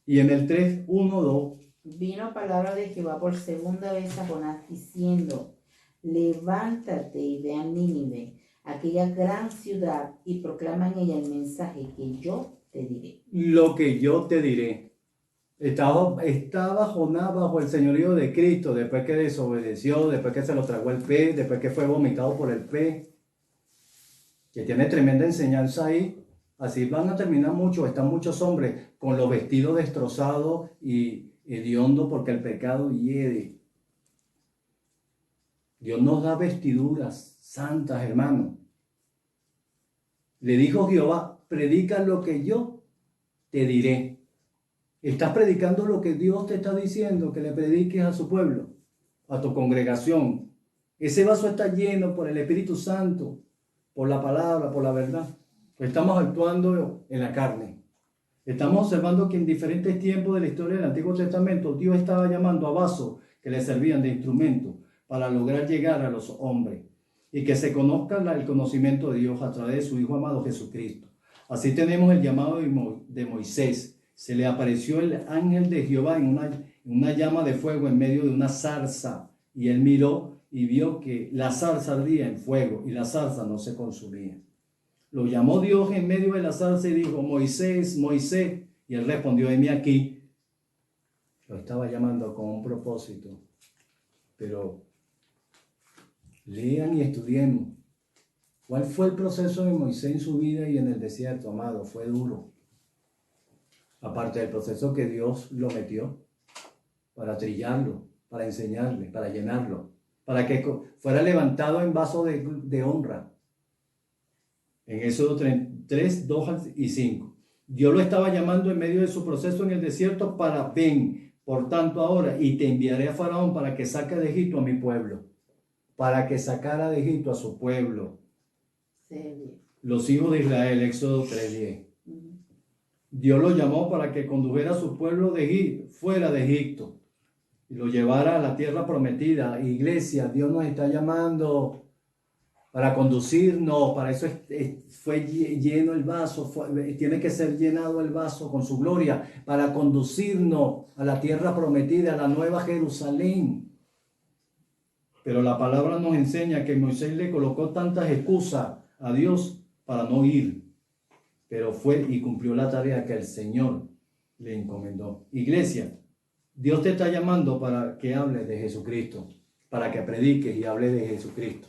Y en el 3:1-2. Vino palabra de Jehová por segunda vez a Jonás, diciendo, levántate y ve a Nínive, aquella gran ciudad, y proclama en ella el mensaje que yo te diré. Lo que yo te diré. Estaba Jonás bajo el señorío de Cristo, después que desobedeció, después que se lo tragó el pez, después que fue vomitado por el pez, que tiene tremenda enseñanza ahí. Así van a terminar muchos, están muchos hombres con los vestidos destrozados y hediondos porque el pecado hiede. Dios nos da vestiduras santas, hermano. Le dijo Jehová, predica lo que yo te diré. Estás predicando lo que Dios te está diciendo, que le prediques a su pueblo, a tu congregación. Ese vaso está lleno por el Espíritu Santo, por la palabra, por la verdad. Estamos actuando en la carne. Estamos observando que en diferentes tiempos de la historia del Antiguo Testamento, Dios estaba llamando a vasos que le servían de instrumento para lograr llegar a los hombres y que se conozca el conocimiento de Dios a través de su Hijo amado Jesucristo. Así tenemos el llamado de Moisés. Se le apareció el ángel de Jehová en una llama de fuego en medio de una zarza, y él miró y vio que la zarza ardía en fuego y la zarza no se consumía. Lo llamó Dios en medio de la zarza y dijo, Moisés, Moisés, y él respondió, heme aquí. Lo estaba llamando con un propósito, pero lean y estudiemos. ¿Cuál fue el proceso de Moisés en su vida y en el desierto, amado? Fue duro. Aparte del proceso que Dios lo metió para trillarlo, para enseñarle, para llenarlo, para que fuera levantado en vaso de honra. En Éxodo 3, 2 y 5. Dios lo estaba llamando en medio de su proceso en el desierto para, ven, por tanto ahora, y te enviaré a Faraón para que saque de Egipto a mi pueblo. Para que sacara de Egipto a su pueblo. Sí. Los hijos de Israel, Éxodo 3:10. Dios lo llamó para que condujera a su pueblo fuera de Egipto y lo llevara a la tierra prometida. Iglesia, Dios nos está llamando para conducirnos, para eso fue lleno el vaso, tiene que ser llenado el vaso con su gloria, para conducirnos a la tierra prometida, a la nueva Jerusalén. Pero la palabra nos enseña que Moisés le colocó tantas excusas a Dios para no ir, pero fue y cumplió la tarea que el Señor le encomendó. Iglesia, Dios te está llamando para que hables de Jesucristo, para que prediques y hables de Jesucristo,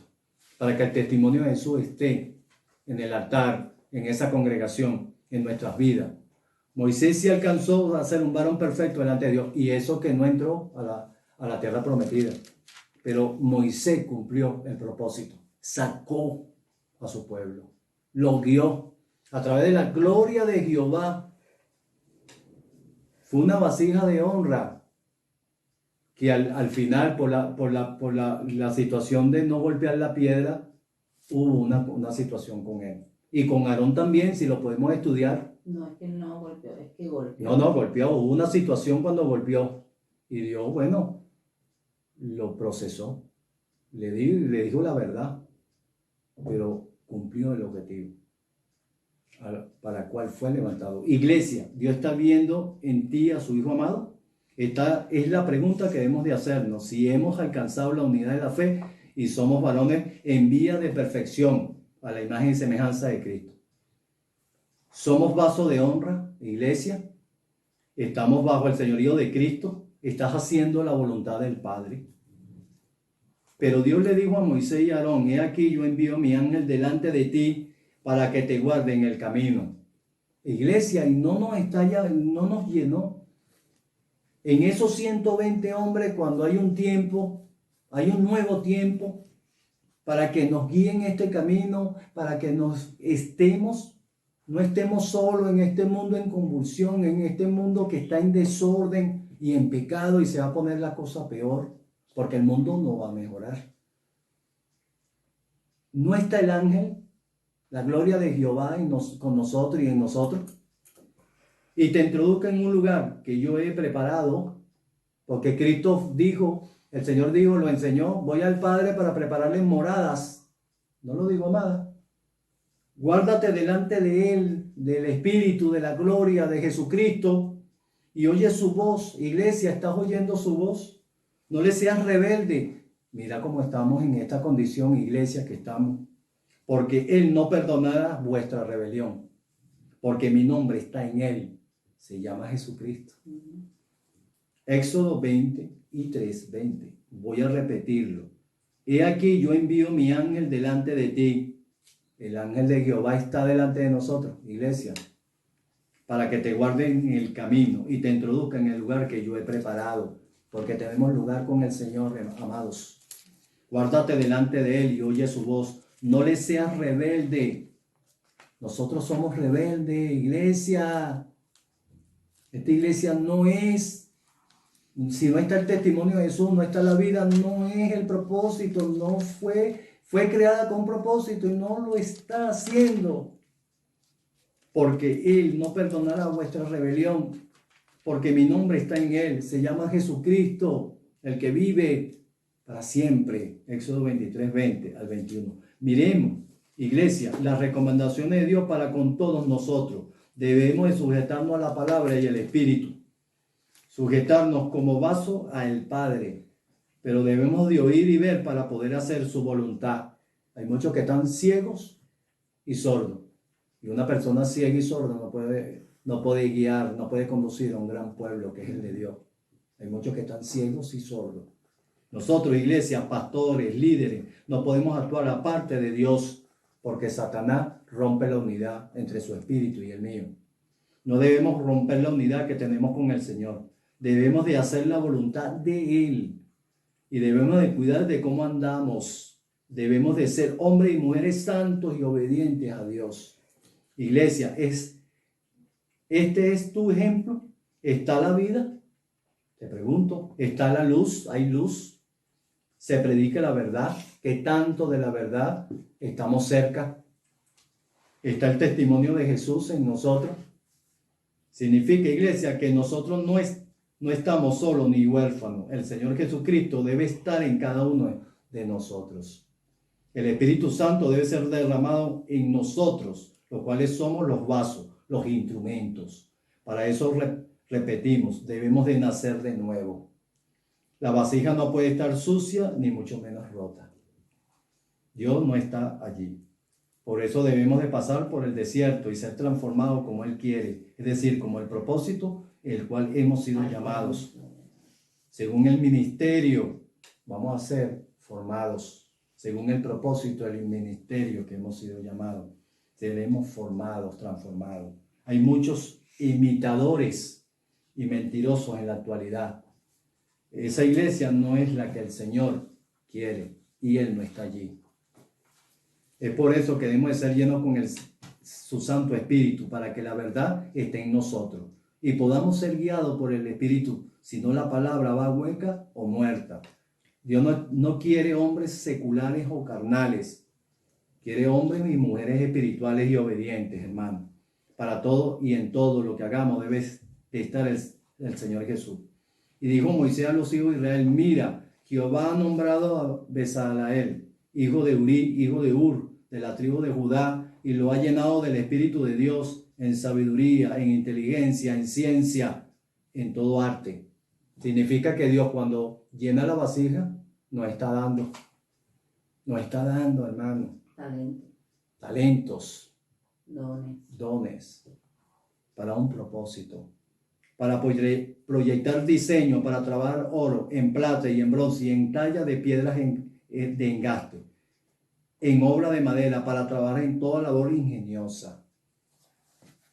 para que el testimonio de Jesús esté en el altar, en esa congregación, en nuestras vidas. Moisés sí alcanzó a ser un varón perfecto delante de Dios, y eso que no entró a la tierra prometida. Pero Moisés cumplió el propósito, sacó a su pueblo, lo guió a través de la gloria de Jehová. Fue una vasija de honra que al final, por la situación de no golpear la piedra, hubo una situación con él. Y con Aarón también, si lo podemos estudiar. No, es que no golpeó, es que golpeó. No, golpeó. Hubo una situación cuando golpeó. Y Dios, bueno, lo procesó. Le dijo la verdad. Pero cumplió el objetivo para el cual fue levantado. Iglesia, Dios está viendo en ti a su Hijo amado. Esta es la pregunta que debemos de hacernos. Si hemos alcanzado la unidad de la fe y somos varones en vía de perfección a la imagen y semejanza de Cristo. Somos vaso de honra, iglesia. Estamos bajo el señorío de Cristo. Estás haciendo la voluntad del Padre. Pero Dios le dijo a Moisés y a Aarón, he aquí yo envío mi ángel delante de ti para que te guarde en el camino. Iglesia, y no nos llenó. En esos 120 hombres, cuando hay un tiempo Hay un nuevo tiempo para que nos guíen este camino, para que no estemos solos en este mundo en convulsión, en este mundo que está en desorden y en pecado y se va a poner la cosa peor, porque el mundo no va a mejorar. No está el ángel, la gloria de Jehová con nosotros y en nosotros, y te introduzca en un lugar que yo he preparado, porque Cristo dijo, el Señor dijo, lo enseñó, voy al Padre para prepararles moradas. No lo digo más. Guárdate delante de Él, del Espíritu, de la gloria de Jesucristo, y oye su voz. Iglesia, ¿estás oyendo su voz? No le seas rebelde. Mira cómo estamos en esta condición, iglesia, que estamos. Porque Él no perdonará vuestra rebelión. Porque mi nombre está en Él. Se llama Jesucristo. Éxodo 23:20. Voy a repetirlo. He aquí yo envío mi ángel delante de ti. El ángel de Jehová está delante de nosotros, iglesia, para que te guarde en el camino y te introduzca en el lugar que yo he preparado, porque tenemos lugar con el Señor, amados. Guárdate delante de Él y oye su voz. No le seas rebelde. Nosotros somos rebeldes, iglesia. Esta iglesia no es, si no está el testimonio de Jesús, no está la vida, no es el propósito, no fue creada con propósito y no lo está haciendo. Porque Él no perdonará vuestra rebelión, porque mi nombre está en Él, se llama Jesucristo, el que vive para siempre. Éxodo 23:20 al 21. Miremos, iglesia, las recomendaciones de Dios para con todos nosotros. Debemos de sujetarnos a la palabra y el Espíritu. Sujetarnos como vaso al Padre. Pero debemos de oír y ver para poder hacer su voluntad. Hay muchos que están ciegos y sordos. Y una persona ciega y sorda no puede guiar, no puede conducir a un gran pueblo que es el de Dios. Hay muchos que están ciegos y sordos. Nosotros, iglesias, pastores, líderes, no podemos actuar aparte de Dios, porque Satanás rompe la unidad entre su espíritu y el mío. No debemos romper la unidad que tenemos con el Señor. Debemos de hacer la voluntad de Él. Y debemos de cuidar de cómo andamos. Debemos de ser hombres y mujeres santos y obedientes a Dios. Iglesia, ¿este es tu ejemplo? ¿Está la vida? Te pregunto, ¿está la luz? ¿Hay luz? ¿Se predica la verdad? ¿Qué tanto de la verdad estamos cerca? ¿Está el testimonio de Jesús en nosotros? Significa, iglesia, que nosotros no estamos solos ni huérfanos. El Señor Jesucristo debe estar en cada uno de nosotros. El Espíritu Santo debe ser derramado en nosotros, los cuales somos los vasos, los instrumentos. Para eso repetimos, debemos de nacer de nuevo. La vasija no puede estar sucia, ni mucho menos rota. Dios no está allí. Por eso debemos de pasar por el desierto y ser transformados como Él quiere, es decir, como el propósito el cual hemos sido llamados. Según el ministerio, vamos a ser formados. Según el propósito del ministerio que hemos sido llamados, seremos formados, transformados. Hay muchos imitadores y mentirosos en la actualidad. Esa iglesia no es la que el Señor quiere y Él no está allí. Es por eso que debemos de ser llenos con su Santo Espíritu, para que la verdad esté en nosotros y podamos ser guiados por el Espíritu, si no la palabra va hueca o muerta. Dios no quiere hombres seculares o carnales, quiere hombres y mujeres espirituales y obedientes, hermano. Para todo y en todo lo que hagamos debe estar el Señor Jesús. Y dijo Moisés a los hijos de Israel: mira, Jehová ha nombrado a Bezaleel, hijo de Uri, hijo de Ur, de la tribu de Judá, y lo ha llenado del Espíritu de Dios en sabiduría, en inteligencia, en ciencia, en todo arte. Significa que Dios, cuando llena la vasija, nos está dando, hermano, talentos, dones, para un propósito, para proyectar diseño, para trabajar oro, en plata y en bronce y en talla de piedras de engaste, en obra de madera, para trabajar en toda labor ingeniosa.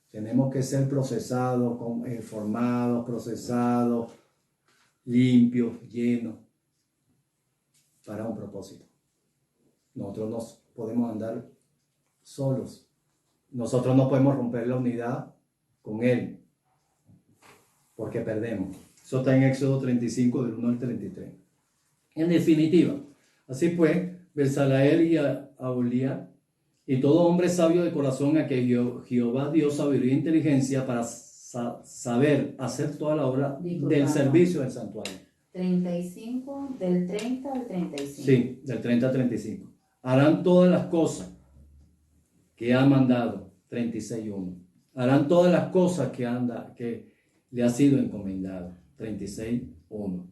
Tenemos que ser procesados, formados, procesados, limpios, llenos. para un propósito. Nosotros no podemos andar solos. Nosotros no podemos romper la unidad con Él, porque perdemos. Eso está en Éxodo 35, del 1 al 33. En definitiva, así pues, Bezaleel y Aholiab, y todo hombre sabio de corazón a que Jehová dio sabiduría e inteligencia para saber hacer toda la obra del servicio del santuario. 35, del 30 al 35. Sí, del 30 al 35. Harán todas las cosas que ha mandado, 36.1. Harán todas las cosas que le ha sido encomendado, 36.1.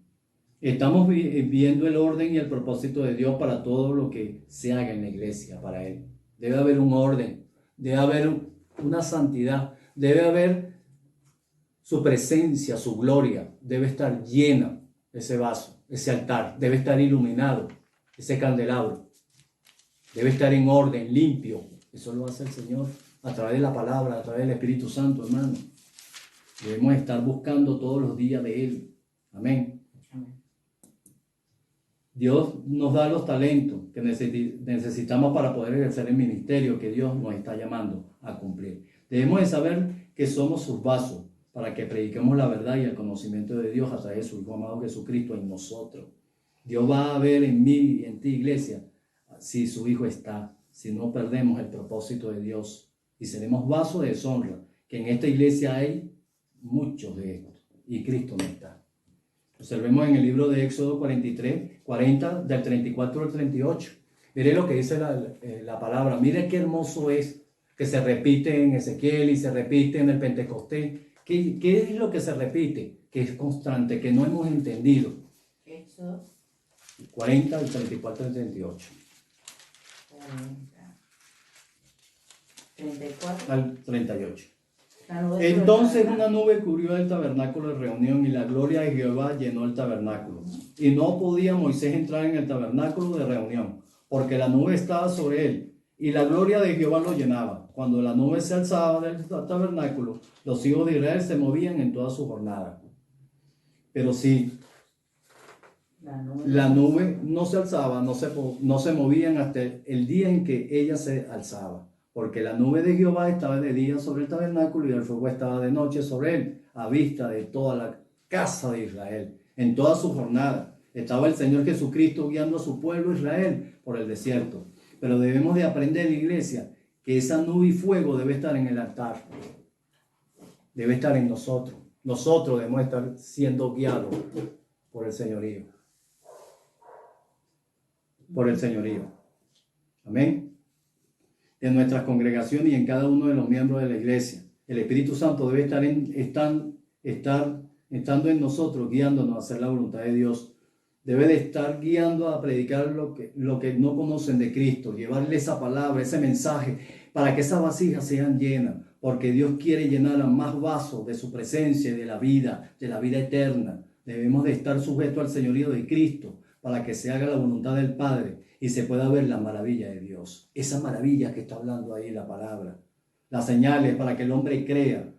Estamos viendo el orden y el propósito de Dios para todo lo que se haga en la iglesia, para Él. Debe haber un orden, debe haber una santidad, debe haber su presencia, su gloria, debe estar llena ese vaso, ese altar, debe estar iluminado, ese candelabro, debe estar en orden, limpio. Eso lo hace el Señor a través de la palabra, a través del Espíritu Santo, hermano. Debemos estar buscando todos los días de Él. Amén. Dios nos da los talentos que necesitamos para poder ejercer el ministerio que Dios nos está llamando a cumplir. Debemos de saber que somos sus vasos para que prediquemos la verdad y el conocimiento de Dios a través de su Hijo amado Jesucristo en nosotros. Dios va a ver en mí y en ti, iglesia, si su Hijo está, si no perdemos el propósito de Dios y seremos vasos de deshonra, que en esta iglesia hay muchos de estos y Cristo no está. Observemos en el libro de Éxodo 40, del 34 al 38. Mire lo que dice la palabra. Mire qué hermoso es que se repite en Ezequiel y se repite en el Pentecostés. ¿Qué es lo que se repite? Que es constante, que no hemos entendido. Éxodo 40, del 34 al 38. 40, 34 Al 38. Entonces una nube cubrió el tabernáculo de reunión y la gloria de Jehová llenó el tabernáculo. Y no podía Moisés entrar en el tabernáculo de reunión, porque la nube estaba sobre él y la gloria de Jehová lo llenaba. Cuando la nube se alzaba del tabernáculo, los hijos de Israel se movían en toda su jornada. Pero si la nube no se alzaba, no se movían hasta el día en que ella se alzaba. Porque la nube de Jehová estaba de día sobre el tabernáculo y el fuego estaba de noche sobre él, a vista de toda la casa de Israel. En toda su jornada estaba el Señor Jesucristo guiando a su pueblo Israel por el desierto. Pero debemos de aprender, iglesia, que esa nube y fuego debe estar en el altar. Debe estar en nosotros. Nosotros debemos estar siendo guiados por el señorío. Por el señorío. Amén. En nuestras congregaciones y en cada uno de los miembros de la iglesia. El Espíritu Santo debe estando en nosotros, guiándonos a hacer la voluntad de Dios. Debe de estar guiando a predicar lo que no conocen de Cristo, llevarle esa palabra, ese mensaje, para que esas vasijas sean llenas, porque Dios quiere llenar a más vasos de su presencia y de la vida eterna. Debemos de estar sujetos al señorío de Cristo, para que se haga la voluntad del Padre y se pueda ver la maravilla de Dios. Esa maravilla que está hablando ahí la palabra. Las señales para que el hombre crea,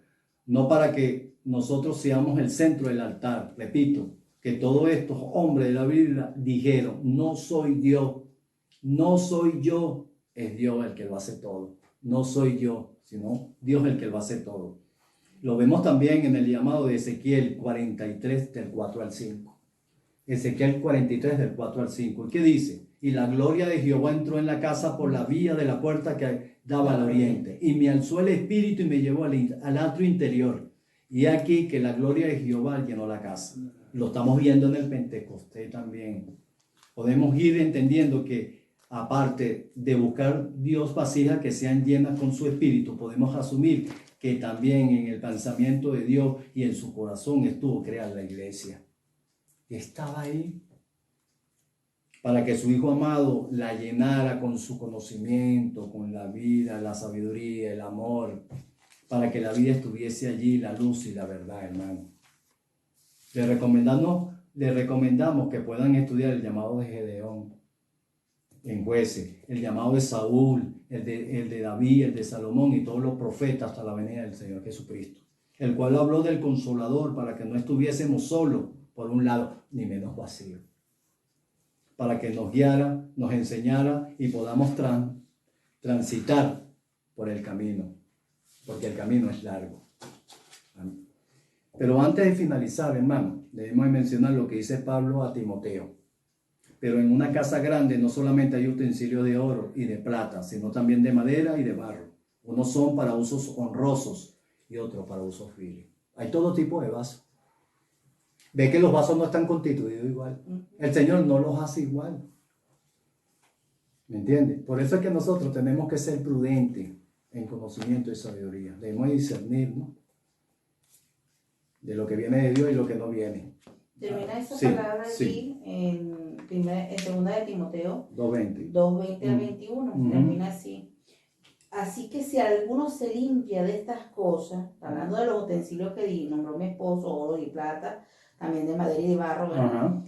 no para que nosotros seamos el centro del altar. Repito, que todos estos hombres de la Biblia dijeron, no soy Dios, no soy yo, es Dios el que lo hace todo. No soy yo, sino Dios el que lo hace todo. Lo vemos también en el llamado de Ezequiel 43, del 4 al 5. Ezequiel 43, del 4 al 5. ¿Qué dice? Y la gloria de Jehová entró en la casa por la vía de la puerta que daba al oriente. Y me alzó el espíritu y me llevó al atrio interior. Y aquí que la gloria de Jehová llenó la casa. Lo estamos viendo en el Pentecostés también. Podemos ir entendiendo que aparte de buscar Dios vasijas que sean llenas con su espíritu, podemos asumir que también en el pensamiento de Dios y en su corazón estuvo creada la iglesia. Estaba ahí para que su Hijo amado la llenara con su conocimiento, con la vida, la sabiduría, el amor, para que la vida estuviese allí, la luz y la verdad, hermano. Le recomendamos que puedan estudiar el llamado de Gedeón en Jueces, el llamado de Saúl, el de David, el de Salomón y todos los profetas hasta la venida del Señor Jesucristo, el cual habló del Consolador para que no estuviésemos solos, por un lado, ni menos vacíos. para que nos guiara, nos enseñara y podamos transitar por el camino, porque el camino es largo. Amén. Pero antes de finalizar, hermano, debemos mencionar lo que dice Pablo a Timoteo. Pero en una casa grande no solamente hay utensilios de oro y de plata, sino también de madera y de barro. Unos son para usos honrosos y otros para usos viles. Hay todo tipo de vasos. Ve que los vasos no están constituidos igual. El Señor no los hace igual. ¿Me entiendes? Por eso es que nosotros tenemos que ser prudentes en conocimiento y sabiduría. Debemos discernir, ¿no?, de lo que viene de Dios y lo que no viene. Termina esa Sí, palabra sí. aquí en segunda de Timoteo 2:20. 2:20 al 21. Termina así. Así que si alguno se limpia de estas cosas, hablando de los utensilios que nombró mi esposo, oro y plata, también de madera y de barro, ¿verdad? Ajá.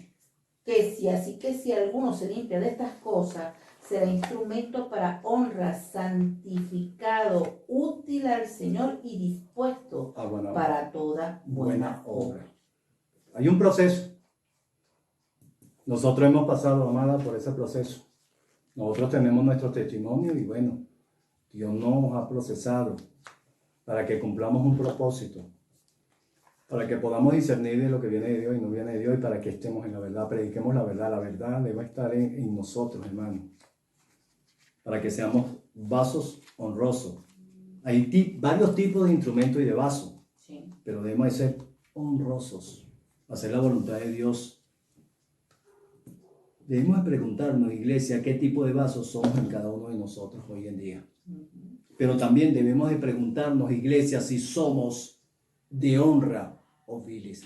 Así que si alguno se limpia de estas cosas, será instrumento para honra, santificado, útil al Señor y dispuesto Buena obra. para toda buena obra. obra. Hay un proceso. Nosotros hemos pasado, amada, por ese proceso. Nosotros tenemos nuestro testimonio y bueno, Dios nos ha procesado para que cumplamos un propósito, para que podamos discernir de lo que viene de Dios y no viene de Dios y para que estemos en la verdad, prediquemos la verdad debe estar en nosotros, hermano, para que seamos vasos honrosos. Hay varios tipos de instrumentos y de vasos, Sí. pero debemos de ser honrosos, hacer la voluntad de Dios. Debemos de preguntarnos, iglesia, qué tipo de vasos somos en cada uno de nosotros hoy en día. Pero también debemos de preguntarnos, iglesia, si somos de honra o viles.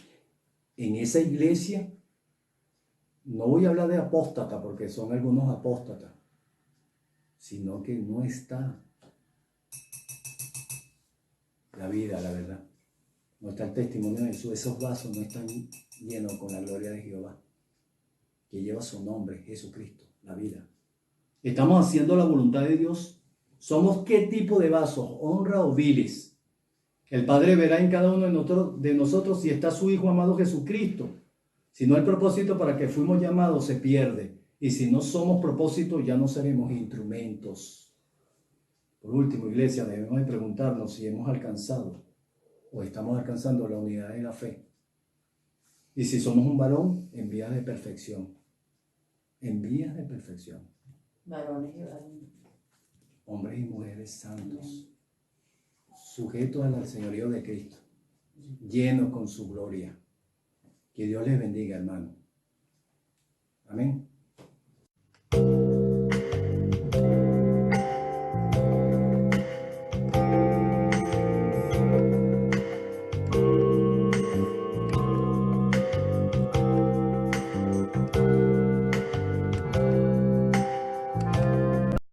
En esa iglesia, no voy a hablar de apóstata, porque son algunos apóstatas, sino que no está la vida, la verdad. No está el testimonio de Jesús. Esos vasos no están llenos con la gloria de Jehová, que lleva su nombre, Jesucristo, la vida. ¿Estamos haciendo la voluntad de Dios? ¿Somos qué tipo de vasos? ¿Honra o viles? El Padre verá en cada uno de nosotros si está su Hijo amado Jesucristo. Si no, el propósito para que fuimos llamados se pierde. Y si no somos propósito, ya no seremos instrumentos. Por último, iglesia, debemos de preguntarnos si hemos alcanzado o estamos alcanzando la unidad de la fe. Y si somos un varón, en vías de perfección. En vías de perfección. Varones y varones. Hombres y mujeres santos, sujetos al señorío de Cristo, llenos con su gloria. Que Dios les bendiga, hermano. Amén.